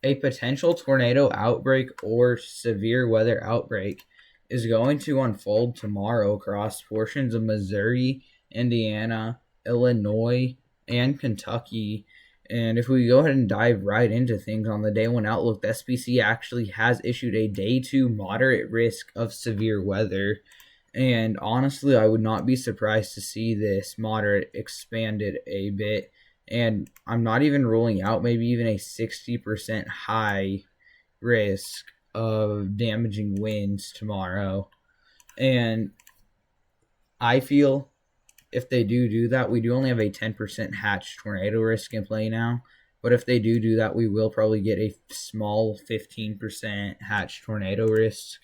A potential tornado outbreak or severe weather outbreak is going to unfold tomorrow across portions of Missouri, Indiana, Illinois, and Kentucky. And if we go ahead and dive right into things on the day one outlook, the SPC actually has issued a day two moderate risk of severe weather. And honestly, I would not be surprised to see this moderate expanded a bit. And I'm not even ruling out maybe even a 60% high risk of damaging winds tomorrow. And I feel if they do that, we do only have a 10% hatch tornado risk in play now. But if they do that, we will probably get a small 15% hatch tornado risk.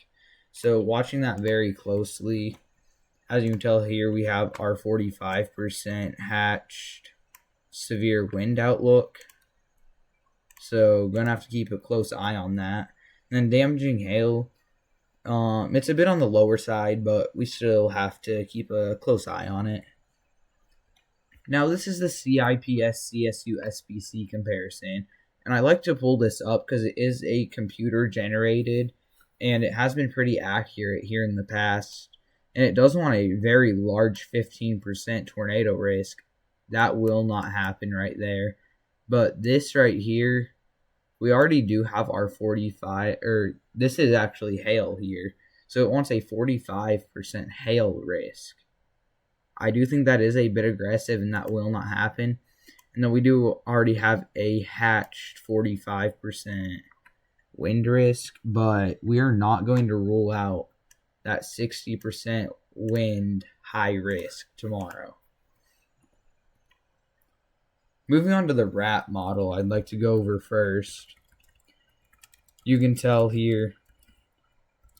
So watching that very closely. As you can tell here, we have our 45% hatched severe wind outlook. So going to have to keep a close eye on that. And then damaging hail. It's a bit on the lower side, but we still have to keep a close eye on it. Now, this is the CIPS CSU SPC comparison. And I like to pull this up because it is a computer generated and it has been pretty accurate here in the past. And it does want a very large 15% tornado risk. That will not happen right there. But this right here, we already do have our 45, or this is actually hail here. So it wants a 45% hail risk. I do think that is a bit aggressive and that will not happen. And then we do already have a hatched 45% wind risk, but we are not going to rule out that 60% wind high risk tomorrow. Moving on to the RAP model, I'd like to go over first. You can tell here,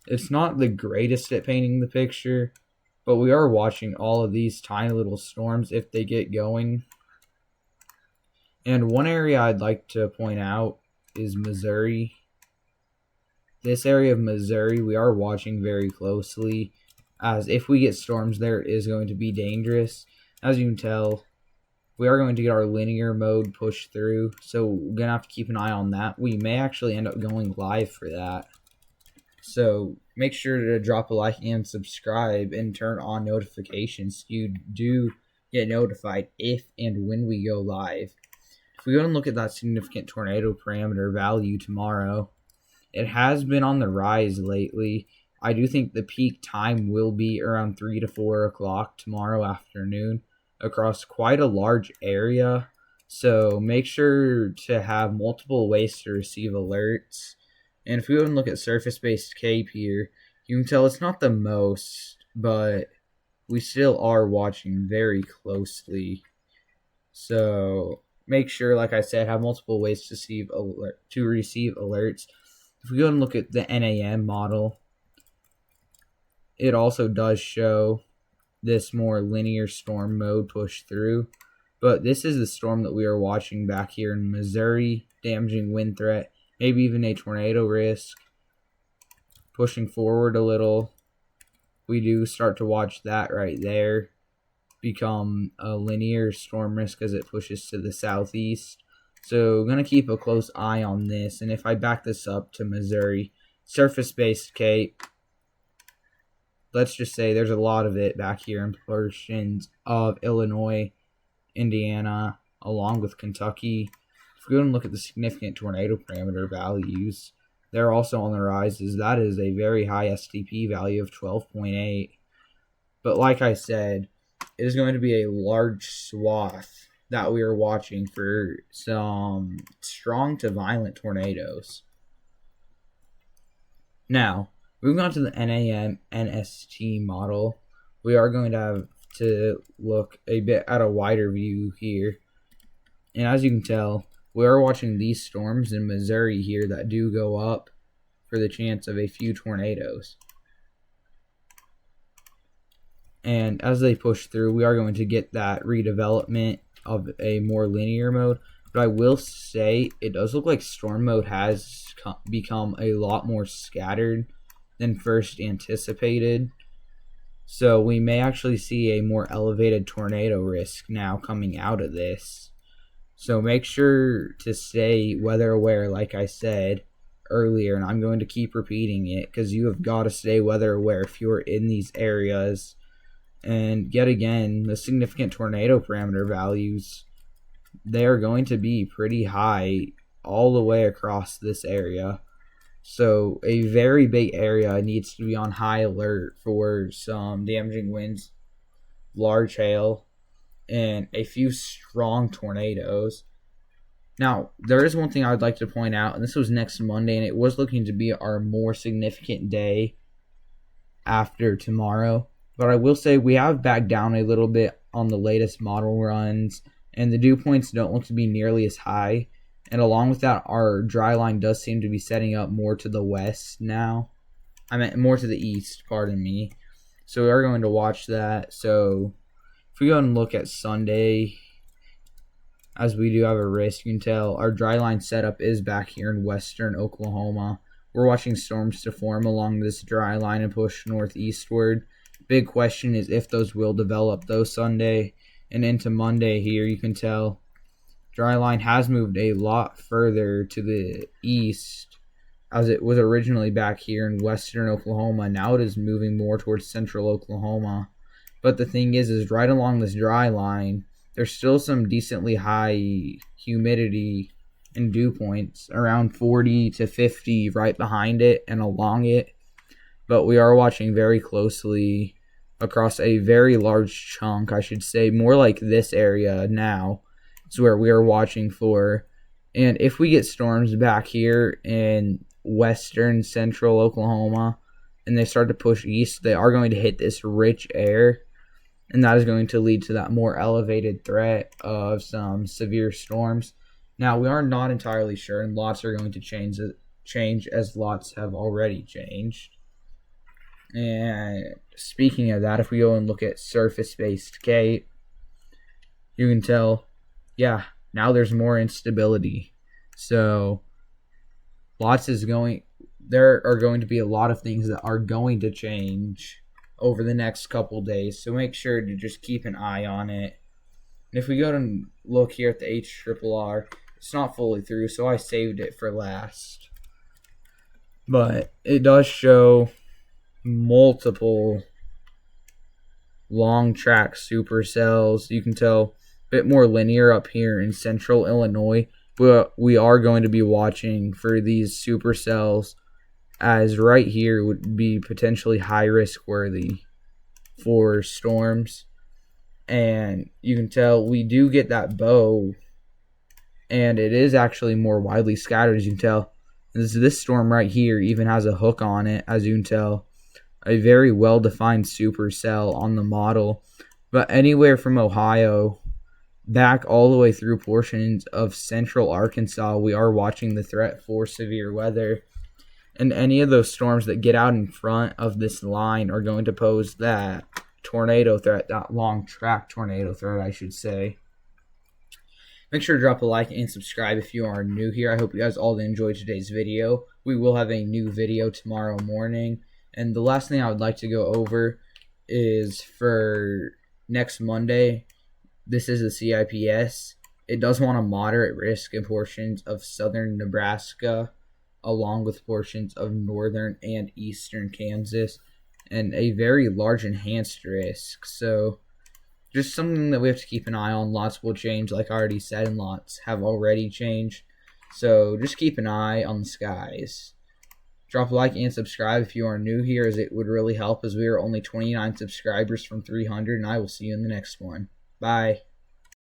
it's not the greatest at painting the picture, but we are watching all of these tiny little storms if they get going. And one area I'd like to point out is Missouri. This area of Missouri, we are watching very closely, as if we get storms there, it is going to be dangerous. As you can tell, we are going to get our linear mode pushed through, so we're going to have to keep an eye on that. We may actually end up going live for that. So make sure to drop a like and subscribe and turn on notifications so you do get notified if and when we go live. If we go and look at that significant tornado parameter value tomorrow, it has been on the rise lately. I do think the peak time will be around 3 to 4 o'clock tomorrow afternoon across quite a large area. So make sure to have multiple ways to receive alerts. And if we go and look at surface-based CAPE here, you can tell it's not the most, but we still are watching very closely. So make sure, like I said, have multiple ways to receive alerts. If we go and look at the NAM model, it also does show this more linear storm mode push through. But this is the storm that we are watching back here in Missouri. Damaging wind threat, maybe even a tornado risk. Pushing forward a little, we do start to watch that right there become a linear storm risk as it pushes to the southeast. So I'm going to keep a close eye on this. And if I back this up to Missouri, surface-based CAPE, let's just say there's a lot of it back here in portions of Illinois, Indiana, along with Kentucky. If we go and look at the significant tornado parameter values, they're also on the rises. That is a very high STP value of 12.8. But like I said, it is going to be a large swath that we are watching for some strong to violent tornadoes. Now, moving on to the NAM NST model, we are going to have to look a bit at a wider view here. And as you can tell, we are watching these storms in Missouri here that do go up for the chance of a few tornadoes. And as they push through, we are going to get that redevelopment of a more linear mode. But I will say it does look like storm mode has become a lot more scattered than first anticipated. So we may actually see a more elevated tornado risk now coming out of this. So make sure to stay weather aware, like I said earlier, and I'm going to keep repeating it because you have got to stay weather aware if you're in these areas. And yet again, the significant tornado parameter values, they are going to be pretty high all the way across this area. So a very big area needs to be on high alert for some damaging winds, large hail, and a few strong tornadoes. Now, there is one thing I would like to point out, and this was next Monday, and it was looking to be our more significant day after tomorrow. But I will say we have backed down a little bit on the latest model runs, and the dew points don't look to be nearly as high. And along with that, our dry line does seem to be setting up more to the west now. I meant more to the east, pardon me. So we are going to watch that. So if we go and look at Sunday, as we do have a risk, you can tell our dry line setup is back here in western Oklahoma. We're watching storms to form along this dry line and push northeastward. Big question is if those will develop, though. Sunday and into Monday here, you can tell dry line has moved a lot further to the east, as it was originally back here in western Oklahoma. Now it is moving more towards central Oklahoma. But the thing is right along this dry line, there's still some decently high humidity and dew points, around 40 to 50 right behind it and along it. But we are watching very closely across a very large chunk, I should say, more like this area now. It's where we are watching for. And if we get storms back here in western central Oklahoma and they start to push east, they are going to hit this rich air, and that is going to lead to that more elevated threat of some severe storms. Now, we are not entirely sure, and lots are going to change as lots have already changed. And speaking of that, if we go and look at surface-based K, you can tell, yeah, now there's more instability. So there are going to be a lot of things that are going to change over the next couple days. So make sure to just keep an eye on it. And if we go and look here at the HRRR, it's not fully through, so I saved it for last. But it does show multiple long track supercells. You can tell a bit more linear up here in central Illinois, but we are going to be watching for these supercells, as right here would be potentially high risk worthy for storms. And you can tell we do get that bow, and it is actually more widely scattered, as you can tell. This storm right here even has a hook on it, as you can tell. A very well-defined supercell on the model. But anywhere from Ohio back all the way through portions of central Arkansas, we are watching the threat for severe weather. And any of those storms that get out in front of this line are going to pose that tornado threat, that long track tornado threat, I should say. Make sure to drop a like and subscribe if you are new here. I hope you guys all enjoyed today's video. We will have a new video tomorrow morning. And the last thing I would like to go over is for next Monday. This is the CIPS. It does want a moderate risk in portions of southern Nebraska, along with portions of northern and eastern Kansas, and a very large enhanced risk. So just something that we have to keep an eye on. Lots will change, like I already said, and lots have already changed. So just keep an eye on the skies. Drop a like and subscribe if you are new here, as it would really help, as we are only 29 subscribers from 300, and I will see you in the next one. Bye.